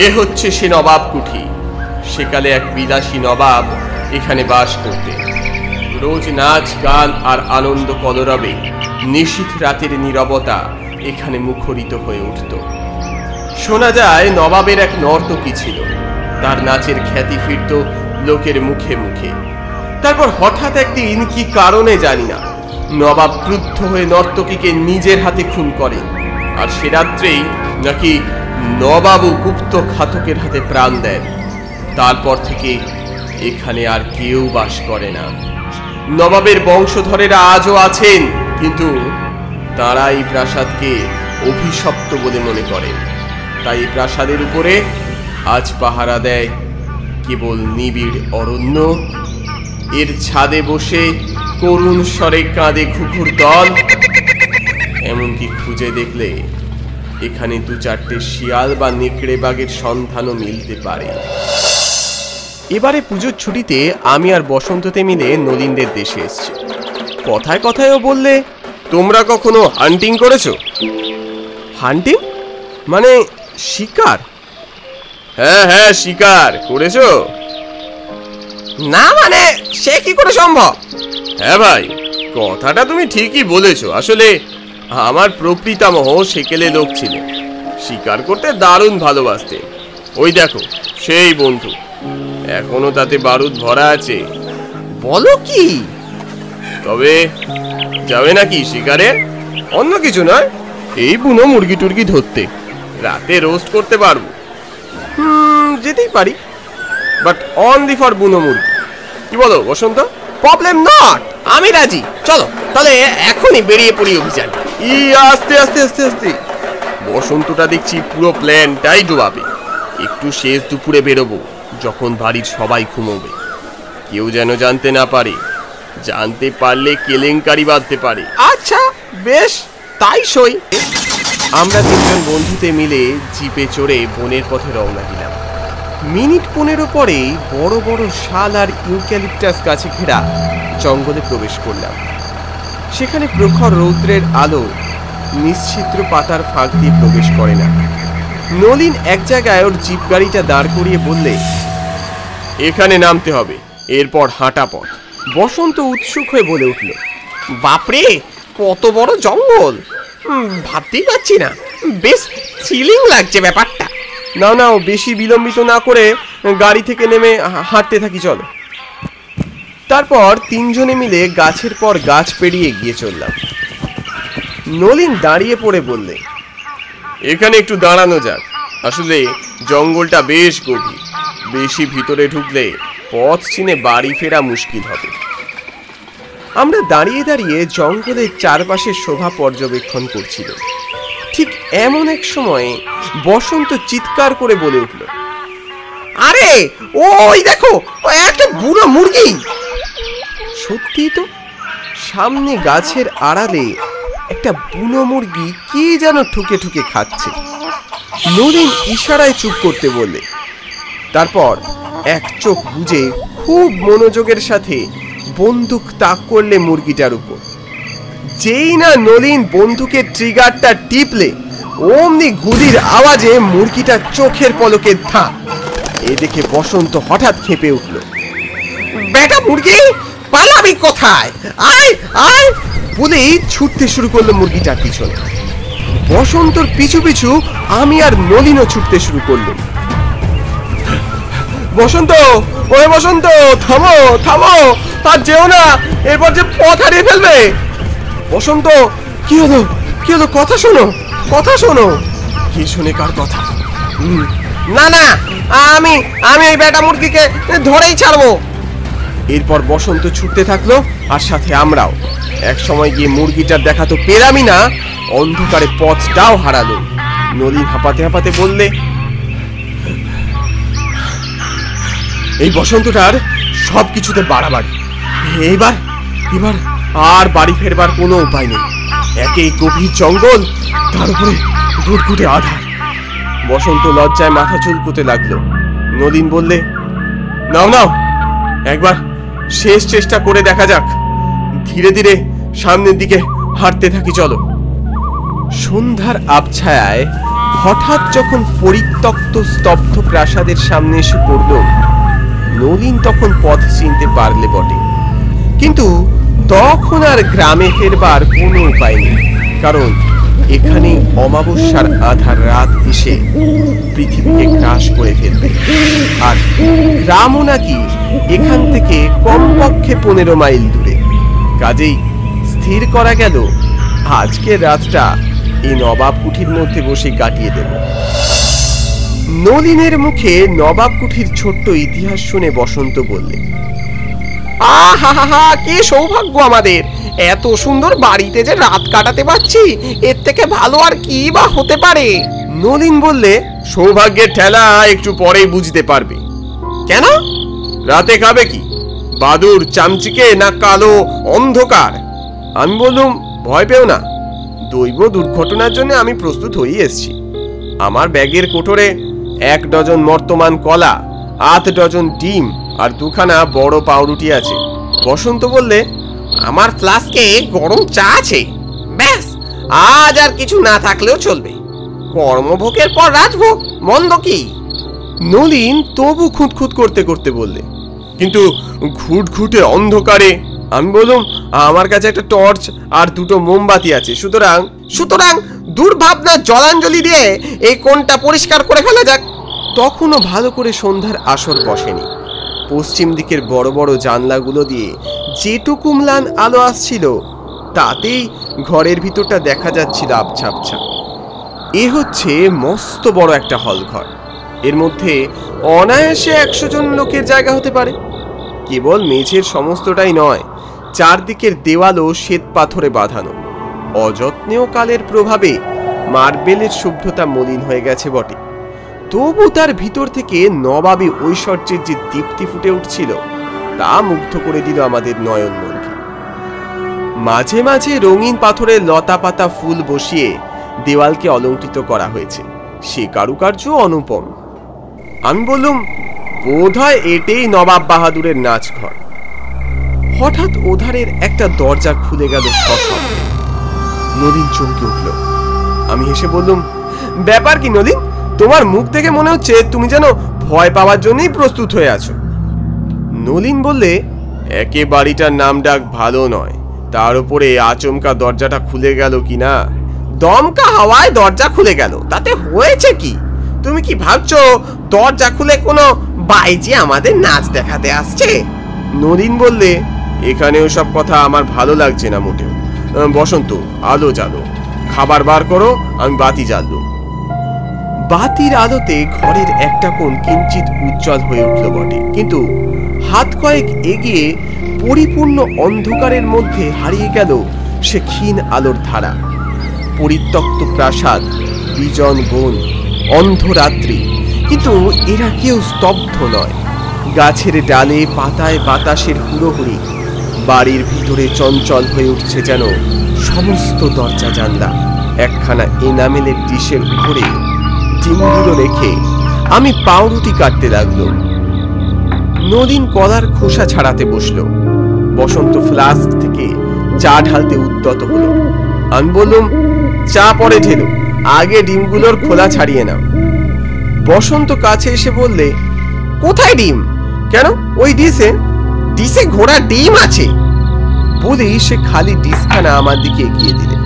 এ হচ্ছে সে নবাব কুঠি। সেকালে এক বিলাসী নবাব এখানে বাস করতেন। রোজ নাচ গান আর আনন্দ কলরবে নিশীথ রাতের নীরবতা এখানে মুখরিত হয়ে উঠত। শোনা যায় নবাবের এক নর্তকী ছিল, তার নাচের খ্যাতি ফিরত লোকের মুখে মুখে। তারপর হঠাৎ একদিন কি কারণে জানি না, নবাব ক্রুদ্ধ হয়ে নর্তকীকে নিজের হাতে খুন করে, আর সে রাত্রেই নাকি নবাবও গুপ্ত ঘাতকের হাতে প্রাণ দেন। তারপর থেকে এখানে আর কেউ বাস করে না। নবাবের বংশধরেরা আজও আছেন, কিন্তু তারা এই প্রাসাদকে অভিশপ্ত বলে মনে করেন। তাই এই প্রাসাদের উপরে আজ পাহারা দেয় কেবল নিবিড় অরণ্য। এর ছাদে বসে করুণ স্বরে কাঁদে ঘুঘুর দল। এমনকি খুঁজে দেখলে এখানে দু চারটে শিয়াল বা নেকড়ে বাঘের সন্ধানও মিলতে পারে। এবারে পুজোর ছুটিতে আমি আর বসন্ততে মিলে নলিনদের দেশে এসেছি। কথায় কথায়ও বললে, তোমরা কখনো হান্টিং করেছো? হান্টিং মানে শিকার? হ্যাঁ হ্যাঁ, শিকার করেছো? না মানে সে কি করে সম্ভব? হ্যাঁ ভাই, কথাটা তুমি ঠিকই বলেছো। আসলে আমার প্রপিতামহ সেকেলে লোক ছিলেন, শিকার করতে দারুণ ভালোবাসতেন। ওই দেখো সেই বন্ধু, এখনো তাতে বারুদ ভরা আছে। বলো কি? তবে যাবে নাকি শিকারে? অন্য কিছু নয়, এই বুনো মুরগি টুরগি ধরতে। রাতে রোস্ট করতে পারবো। যেতেই পারি, বাট অনলি ফর বুনো মুরগি। কি বলো বসন্ত? প্রবলেম নট, আমি রাজি। চলো তাহলে এখনই বেরিয়ে পড়ি অভিযান। আস্তে আস্তে আস্তে আস্তে। বসন্তটা দেখছি পুরো প্ল্যানটাই ডুবাবে। একটু শেষ দুপুরে বেরোবো, যখন বাড়ির সবাই ঘুমোবে। কেউ যেন জানতে না পারে, জানতে পারলে কেলেঙ্কারি বাঁধতে পারে। আচ্ছা বেশ, তাই সই। আমরা তিনজন বন্ধুতে মিলে জিপে চড়ে বনের পথে রওনা দিলাম। মিনিট 15 পরেই বড় বড় শাল আর ইউক্যালিপটাস গাছে ঘেরা জঙ্গলে প্রবেশ করলাম। সেখানে প্রখর রৌদ্রের আলো নিশ্চিদ্র পাতার ফাঁক দিয়ে প্রবেশ করে না। নলিন এক জায়গায় ওর জিপ গাড়িটা দাঁড় করিয়ে বললে, এখানে নামতে হবে, এরপর হাঁটা পথ। বসন্ত উৎসুক হয়ে বলে উঠল, বাপরে কত বড় জঙ্গল, ভাবতেই পারছি না। বেশ থ্রিলিং লাগছে ব্যাপারটা। না না, বেশি বিলম্বিত না করে গাড়ি থেকে নেমে হাঁটতে থাকি, চলো। তারপর তিনজনে মিলে গাছের পর গাছ পেরিয়ে গিয়ে চললাম। নলিন দাঁড়িয়ে পড়ে বললে, এখানে একটু দাঁড়ানো যাক। আসলে জঙ্গলটা বেশ গভীর, বেশি ভিতরে ঢুকলে পথ চিনে বাড়ি ফেরা মুশকিল হবে। আমরা দাঁড়িয়ে দাঁড়িয়ে জঙ্গলের চারপাশের শোভা পর্যবেক্ষণ করছিল। ঠিক এমন এক সময়ে বসন্ত চিৎকার করে বলে উঠল, আরে ওই দেখো, একটা বুড়ো মুরগি। সত্যি তো, সামনে গাছের আড়ালে একটা বুনো মুরগি কি যেন ঠুকে ঠুকে খাচ্ছে। নলিন ইশারায় চুপ করতে বললে। তারপর এক চোখ বুজে খুব মনোযোগের সাথে বন্দুক তাক করলে মুরগিটার উপর। যেই না নলিন বন্দুকের ট্রিগারটা টিপলে, অমনি গুলির আওয়াজে মুরগিটা চোখের পলকে ধাঁ। এ দেখে বসন্ত হঠাৎ খেপে উঠল, বেটা মুরগি পালাবি কোথায়, আয় আয় বলেই ছুটতে শুরু করলো মুরগিটার পিছনে। বসন্তর পিছু পিছু আমি আর নলিনও ছুটতে শুরু করলো। বসন্ত, ওরে বসন্ত, থামো থামো, আর যেও না, এরপর যে পথ হারিয়ে ফেলবে। বসন্ত, কি হলো কি হলো, কথা শোনো কথা শোনো। কি শুনে কার কথা? না না, আমি এই বেটা মুরগিকে ধরেই ছাড়বো। এরপর বসন্ত ছুটতে থাকলো, আর সাথে আমরাও। এক সময় গিয়ে মুরগিটার দেখা তো পেলামই না, অন্ধকারে পথটাও হারালো। নলিন হাঁপাতে হাঁপাতে বললে, এই বসন্তটার সবকিছুতে বাড়াবাড়ি। এবার এবার আর বাড়ি ফেরবার কোনো উপায় নেই। একে গভীর জঙ্গল, তার উপরে ঘুটঘুটে আধার। বসন্ত লজ্জায় মাথা চুলকোতে লাগলো। নলিন বললে, নাও নাও, একবার শেষ চেষ্টা করে দেখা যাক। ধীরে ধীরে সামনের দিকে হাঁটতে থাকি, চলো। সন্ধ্যার আবছায়ায় হঠাৎ যখন পরিত্যক্ত স্তব্ধ প্রাসাদের সামনে এসে পড়ল, নলিন তখন পথ চিনতে পারলে বটে, কিন্তু তখন আর গ্রামে ফেরবার কোনো উপায় নেই, কারণ এখানে অমাবস্যার আধার রাত এসে পৃথিবীকে গ্রাস করে ফেলবে। আর গ্রামও নাকি এখান থেকে কমপক্ষে 15 মাইল দূরে। কাজেই স্থির করা গেল আজকের রাতটা এই নবাব কুঠির মধ্যে বসে কাটিয়ে দেব। নলিনের মুখে নবাব কুঠির ছোট্ট ইতিহাস শুনে বসন্ত বললে, আহা, কি সৌভাগ্য আমাদের, এত সুন্দর বাড়িতে যে রাত কাটাতে পারছি, এর থেকে ভালো আর কি বা হতে পারে। নলিন বললে, সৌভাগ্যের ঠেলা একটু পরেই বুঝতে পারবে। কেন? রাতে খাবে কি, বাদুর, চামচিকে না কালো অন্ধকার? আমি বললুম, ভয় পেও না, দৈব দুর্ঘটনার জন্য আমি প্রস্তুত হয়ে এসেছি। আমার ব্যাগের কোটরে 1 ডজন মর্তমান কলা, 8 ডজন ডিম আর 2খানা বড় পাউরুটি আছে। বসন্ত বললে, আমার ফ্লাস্কে গরম চা আছে, ব্যাস, আজ আর কিছু না থাকলেও চলবে। কর্মভোগের পর রাজভোগ, মন্দ কি? নলিন তবু খুঁতখুত করতে করতে বললে, কিন্তু ঘুটঘুটে অন্ধকারে। আমি বললাম, আমার কাছে একটা টর্চ আর 2টো মোমবাতি আছে, সুতরাং দুর্ভাবনা জলাঞ্জলি দিয়ে এই কোণটা পরিষ্কার করে ফেলা যাক। তখনও ভালো করে সন্ধ্যার আসর বসেনি। পশ্চিম দিকের বড় বড় জানলাগুলো দিয়ে যেটুকু ম্লান আলো আসছিল, তাতেই ঘরের ভিতরটা দেখা যাচ্ছিল আবছা আবছা। এ হচ্ছে মস্ত বড় একটা হল ঘর। এর মধ্যে অনায়াসে 100 জন লোকের জায়গা হতে পারে। কেবল মেঝের সমস্তটাই নয়, চারদিকের দেওয়ালও শ্বেত পাথরে বাঁধানো। অযত্নেও কালের প্রভাবে মার্বেলের শুভ্রতা মলিন হয়ে গেছে বটে, তবু তার ভিতর থেকে নবাবী ঐশ্বর্যের যে দীপ্তি ফুটে উঠছিল, তা মুগ্ধ করে দিল আমাদের নয়ন মনকে। মাঝে মাঝে রঙিন পাথরের লতা পাতা ফুল বসিয়ে দেওয়ালকে অলঙ্কৃত করা হয়েছে, সে কারুকার্য অনুপম। আমি বললুম, বোধহয় এটাই নবাব বাহাদুরের নাচ ঘর। হঠাৎ ওধারের একটা দরজা খুলে গেল সশব্দে। নলিন চমকে উঠল। আমি হেসে বললুম, ব্যাপার কি নলিন, তোমার মুখ থেকে মনে হচ্ছে তুমি যেন ভয় পাওয়ার জন্যই প্রস্তুত হয়ে আছো। নলিন বললে, একে বাড়িটার নাম ডাক ভালো নয়, তার উপরে আচমকা দরজাটা খুলে গেল কিনা। দমকা হাওয়ায় দরজা খুলে গেল, তাতে হয়েছে কি? তুমি কি ভাবছো দরজা খুলে কোনো বাইজি আমাদের নাচ দেখাতে আসছে? নলিন বললে, এখানে ওসব কথা আমার ভালো লাগছে না মোটেও। বসন্ত, আলো জ্বালো, খাবার বার করো, আমি বাতি জ্বাললুম। বাতির আলোতে ঘরের একটা কোণ কিঞ্চিত উজ্জ্বল হয়ে উঠল বটে, কিন্তু হাত কয়েক এগিয়ে পরিপূর্ণ অন্ধকারের মধ্যে হারিয়ে গেল সে ক্ষীণ আলোর ধারা। পরিত্যক্ত প্রাসাদ, বিজন বন, অন্ধরাত্রি, কিন্তু এরা কেউ স্তব্ধ নয়। গাছের ডালে পাতায় বাতাসের হুড়োহুড়ি। বাড়ির ভিতরে চঞ্চল হয়ে উঠছে যেন সমস্ত দরজা জানলা। একখানা এনামেলের ডিশের উপরে ডিমগুলো রেখে আমি পাউরুটি কাটতে লাগলাম। নলিন কলার খোসা ছাড়াতে বসলো। বসন্ত ফ্লাস্ক থেকে চা ঢালতে উদ্যত হলো। আমি বললুম, চা পরে ঢেলো, আগে ডিমগুলোর খোলা ছাড়িয়ে নাও। বসন্ত কাছে এসে বললে, কোথায় ডিম? কেন, ওই ডিশে ঘোড়া ডিম আছে বলেই সে খালি ডিশখানা আমার দিকে এগিয়ে দিলে।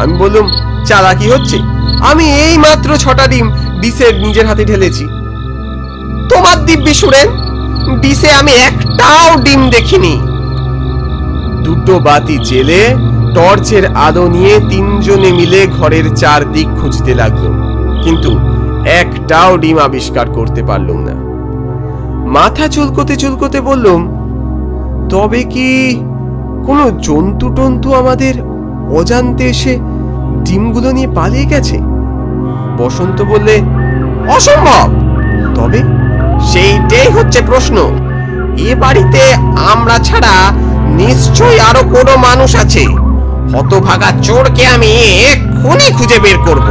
আমি বললুম, চালাকি হচ্ছে, আমি এই মাত্র 6টা ডিম ডিশে নিজের হাতে ঢেলেছি। তোমার দিব্যি সুরেন, ডিশে আমি একটাও ডিম দেখিনি। 2টো বাতি জেলে টর্চের আলো নিয়ে 3 জনে মিলে ঘরের 4 দিক খুঁজতে লাগলো, কিন্তু একটাও ডিম আবিষ্কার করতে পারলুম না। মাথা চুলকোতে চুলকোতে বললুম, তবে কি কোনো জন্তু টন্তু আমাদের অজান্তে এসে ডিমগুলো নিয়ে পালিয়ে গেছে? বসন্ত বললে, অসম্ভব। তবে সেইটাই হচ্ছে প্রশ্ন। এ বাড়িতে আমরা ছাড়া নিশ্চয়ই আরো কোনো মানুষ আছে। হতভাগা চোরকে আমি এক্ষুনি খুঁজে বের করব।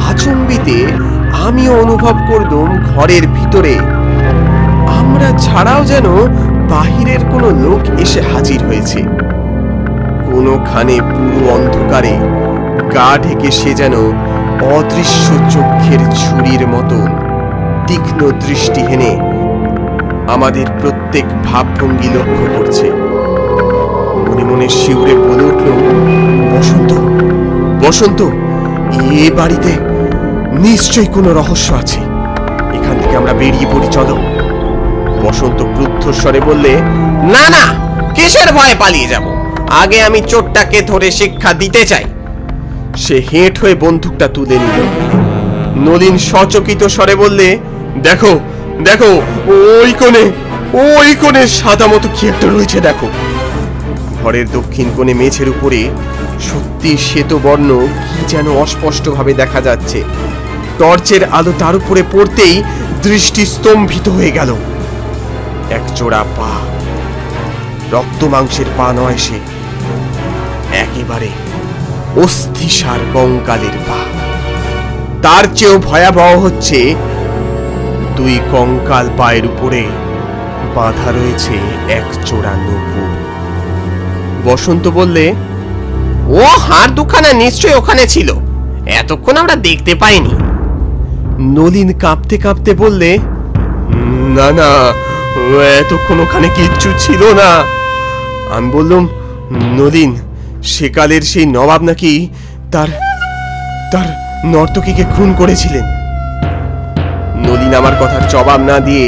আচম্বিতে আমিও অনুভব করলাম ঘরের ভিতরে আমরা ছাড়াও যেন বাহিরের কোনো লোক এসে হাজির হয়েছে। কোনোখানে পুরো অন্ধকারে গা ঢেকে সে যেন অদৃশ্য চোখের ছুরির মতন তীক্ষ্ণ দৃষ্টি হেনে আমাদের প্রত্যেক ভাবভঙ্গি লক্ষ্য করছে। মনে মনে শিউরে বলে উঠল, বসন্ত, বসন্ত, এ বাড়িতে নিশ্চয়ই কোনো রহস্য আছে। এখান থেকে আমরা বেরিয়ে পড়ি, চলো। বসন্ত ক্রুদ্ধ স্বরে বললে, না না, কিসের ভয়ে পালিয়ে যাব? আগে আমি চোরটাকে ধরে শিক্ষা দিতে চাই। সে হেঁট হয়ে বন্দুকটা তুলে নিল। নলিন সচকিত স্বরে বললে, দেখো দেখো, ওই কোণে সাদা মতো কি একটা রয়েছে, দেখো। ঘরের দক্ষিণ কোণে মেঝের উপরে সত্যি শ্বেতবর্ণ কি যেন অস্পষ্টভাবে দেখা যাচ্ছে। টর্চের আলো তার উপরে পড়তেই দৃষ্টি স্তম্ভিত হয়ে গেল। এক জোড়া পা, রক্ত মাংসের পা নয়, সে একেবারে অস্থিসার কঙ্কালের পা। তার চেয়েও ভয়াবহ হচ্ছে, দুই কঙ্কাল পায়ের উপরে বাঁধা রয়েছে এক জোড়া নুপুর। বসন্ত বললে, ও হাড় দুখানা নিশ্চয়ই ওখানে ছিল, এতক্ষণ আমরা দেখতে পাইনি। নলিন কাঁপতে কাঁপতে বললে, না না, এতক্ষণ ওখানে কিচ্ছু ছিল না। আমি বললাম, নলিন, সেকালের সেই নবাব নাকি তার নর্তকীকে খুন করেছিলেন। নলিন আমার কথার জবাব না দিয়ে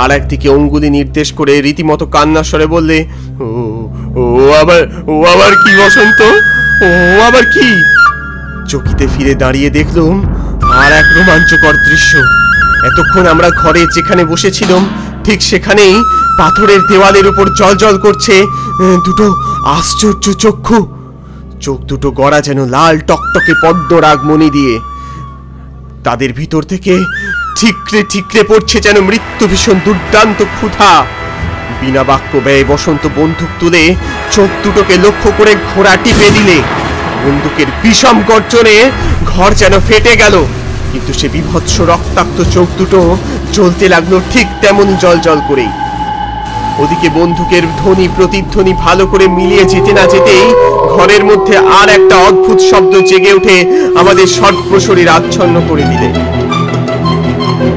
আর একদিকে অঙ্গুলি নির্দেশ করে রীতিমতো কান্নার স্বরে বললে, ও আবার কি বসন্ত, ও আবার কি? চকিতে ফিরে দাঁড়িয়ে দেখলুম আর এক রোমাঞ্চকর দৃশ্য। এতক্ষণ আমরা ঘরে যেখানে বসেছিলাম ঠিক সেখানেই পাথরের দেওয়ালের উপর জল করছে দুটো আশ্চর্য চক্ষু। চোখ দুটো গড়া যেন লাল টকটকে পদ্মরাগ মণি দিয়ে। তাদের ভিতর থেকে ঠিকরে ঠিকরে পড়ছে যেন মৃত্যু ভীষণ দুর্দান্ত ক্ষুধা। বিনা বাক্য ব্যয়ে বসন্ত বন্দুক তুলে চোখ দুটোকে লক্ষ্য করে ঘোড়া টিপে দিলে। বন্দুকের বিষম গর্জনে ঘর যেন ফেটে গেল, কিন্তু সে বিভৎস রক্তাক্ত চোখ দুটো জ্বলতে লাগলো ঠিক তেমন জল করেই। ওদিকে বন্দুকের ধ্বনি প্রতিধ্বনি ভালো করে মিলিয়ে যেতে না যেতেই ঘরের মধ্যে আর একটা অদ্ভুত শব্দ জেগে উঠে আমাদের সর্বশরীর আচ্ছন্ন করে দিলে।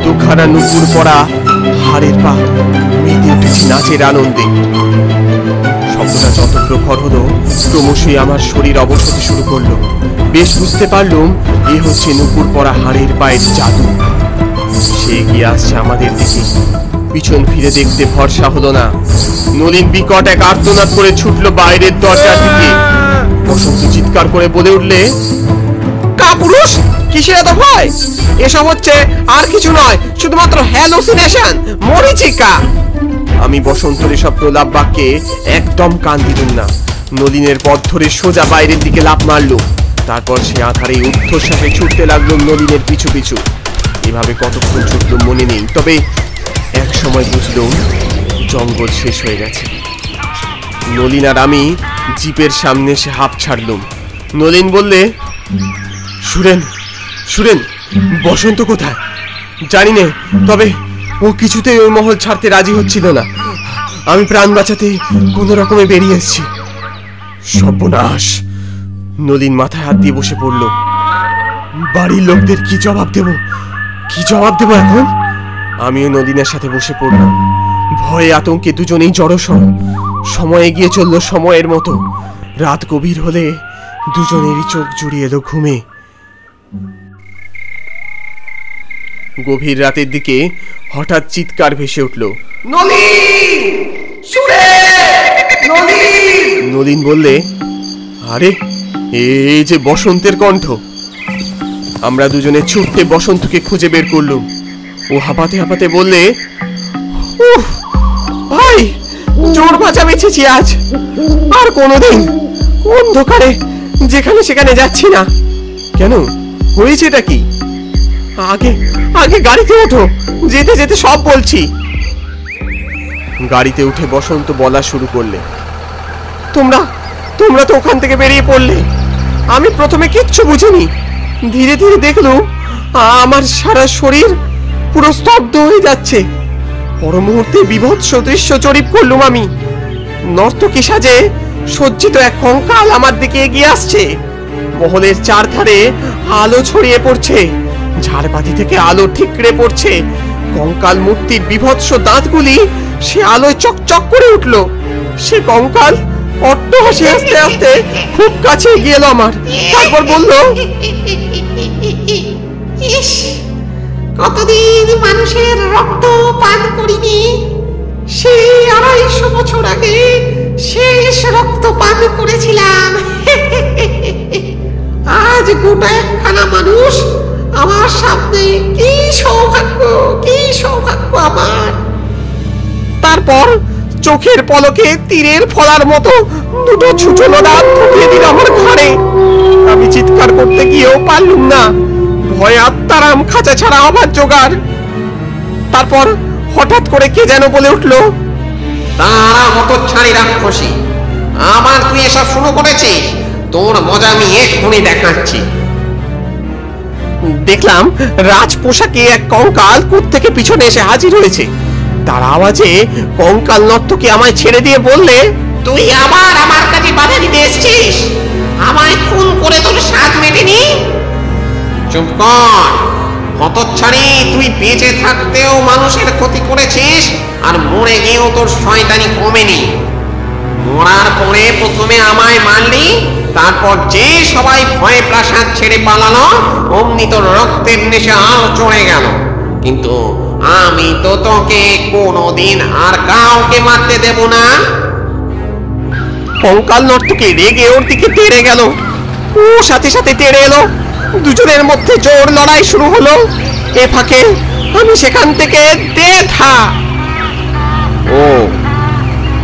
দুখানা নুপুর পরা হাড়ের পা মেতে উঠেছে নাচের আনন্দে। শব্দটা যত প্রখর হলো ক্রমশই আমার শরীর অবশ হতে শুরু করলো। বেশ বুঝতে পারলুম এ হচ্ছে নুপুর পরা হাড়ের পায়ের জাদু। সে এগিয়ে আসছে আমাদের দিকে। পিছন ফিরে দেখতে ভরসা হলো না। নলিন বিকট এক আর্তনাদ করে ছুটলো বাইরের দরজার দিকে। বসন্ত চিৎকার করে বলে উঠলে, কাপুরুষ, কিসের এত ভয়? এসব হচ্ছে আর কিছু নয়, শুধুমাত্র হ্যালুসিনেশন, মরিচিকা। আমি বসন্তের এসব প্রলাপ বাক্যে একদম কান দিলুম না। নলিনের পথ ধরে সোজা বাইরের দিকে লাফ মারলুম। তারপর সে আধারে ঊর্ধ্বশ্বাসে ছুটতে লাগলো নলিনের পিছু পিছু। এভাবে কতক্ষণ ছুটলুম মনে নেই, তবে এক সময় বুঝলুম জঙ্গল শেষ হয়ে গেছে। নলিন আর আমি জিপের সামনে এসে হাঁপ ছাড়লুম। নলিন বললে, সুরেন, বসন্ত কোথায়? জানি না, তবে ও কিছুতেই ওই মহল ছাড়তে রাজি হচ্ছিল না। আমি প্রাণ বাঁচাতে কোনো রকমে বেরিয়ে এসেছি। সর্বনাশ! নলিন মাথায় হাত দিয়ে বসে পড়ল। বাড়ির লোকদের কি জবাব দেব এখন? আমিও নলিনের সাথে বসে পড়লাম। ভয়ে আতঙ্কে দুজনেই জড়সড়। সময় এগিয়ে চলল সময়ের মতো। রাত গভীর হলে দুজনেরই চোখ জুড়িয়ে এলো ঘুমে। গভীর রাতের দিকে হঠাৎ চিৎকার ভেসে উঠল, নলিন বললে, আরে এই যে বসন্তের কণ্ঠ। আমরা দুজনে ছুটতে বসন্তকে খুঁজে বের করলুম। ও হাঁপাতে বললে, উফ ভাই, জোর বাঁচা বেঁচেছি আজ। আর কোনোদিন অন্ধকারে যেখানে সেখানে যাচ্ছি না। কেন, হয়েছেটা কি? আগে গাড়িতে ওঠো, যেতে যেতে সব বলছি। গাড়িতে উঠে বসন্ত বলা শুরু করলে, তোমরা তো ওখান থেকে বেরিয়ে পড়লে। আমি প্রথমে কিচ্ছু বুঝিনি। ধীরে ধীরে দেখলুম আমার সারা শরীর পুরো স্তব্ধ হয়ে যাচ্ছে। পর মুহূর্তে বিভৎস দৃশ্য জরিপ করলুম আমি। নর্তকী সাজে সজ্জিত এক কঙ্কাল আমার দিকে এগিয়ে আসছে। মহলের চারধারে আলো ছড়িয়ে পড়ছে, ঝাড়বাতি থেকে আলো ঠিকরে পড়ছে। কঙ্কাল মূর্তির বিভৎস দাঁতগুলি সে আলোয় চকচক করে উঠল। সে কঙ্কাল অট্ট হাসি হাসতে হাসতে খুব কাছে গিয়ে এলো আমার, তারপর বলল, ইস, কতদিন মানুষের রক্ত পান করিনি। সেই 250 বছর আগে শেষ রক্ত পান করেছিলাম। আজ গোটা একখানা মানুষ আমার সামনে। কি সৌভাগ্য, কি সৌভাগ্য আমার। তারপর চোখের পলকে তীরের ফলার মতো দুটো ছুচলো দাঁত ঢুকিয়ে দিল আমার ঘাড়ে। আমি চিৎকার করতে গিয়েও পারলুম না, ভয়ে আত্মারাম খাঁচা ছাড়া আবার জোগাড়। তারপর হঠাৎ করে কে যেন বলে উঠল, তারা হতচ্ছাড়ি রাক্ষসী, আবার তুই এসব শুরু করেছিস? তোর মজা আমি এক্ষুনি দেখাচ্ছি। দেখলাম রাজ পোশাকে এক কঙ্কাল থেকে পিছনে এসে হাজির হয়েছে। তার আওয়াজে কঙ্কাল নর্তকী আমায় ছেড়ে দিয়ে বললে, তুই আবার আমার কাছে বাধা দিতে এসেছিস? আমায় খুন করে তোর স্বাদ মেটেনি? চুপ কর হতচ্ছাড়ি, তুই বেঁচে থাকতেও মানুষের ক্ষতি করেছিস, আর মরে গিয়েও তোর শয়তানি কমেনি। মরার পরে প্রথমে আমায় মারলি, তারপর যে সবাই ভয়ে প্রাসাদ ছেড়ে পালালো, অমনি তোর রক্তের নেশে আরো চড়ে গেল। কিন্তু আমি তো তোকে কোনোদিন আর কাউকে মারতে দেব না। কঙ্কাল নর্তকী রেগে ওর দিকে তেড়ে গেল, ও সাথে সাথে তেড়ে এলো। দুজনের মধ্যে জোর লড়াই শুরু হলো। এ ফাঁকে আমি সেখান থেকে দেখা। ও,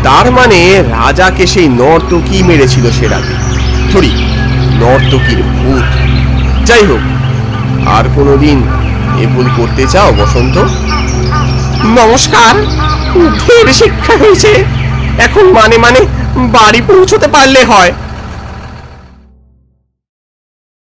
তার মানে রাজাকে সেই নর্তকী মেরেছিল সে রাতে। ধরি নর্তকীর ভূত। যাই হোক, আর কোনোদিন এ ভুল করতে চাও বসন্ত? নমস্কার, ঢের শিক্ষা হয়েছে। এখন মানে বাড়ি পৌঁছতে পারলে হয়।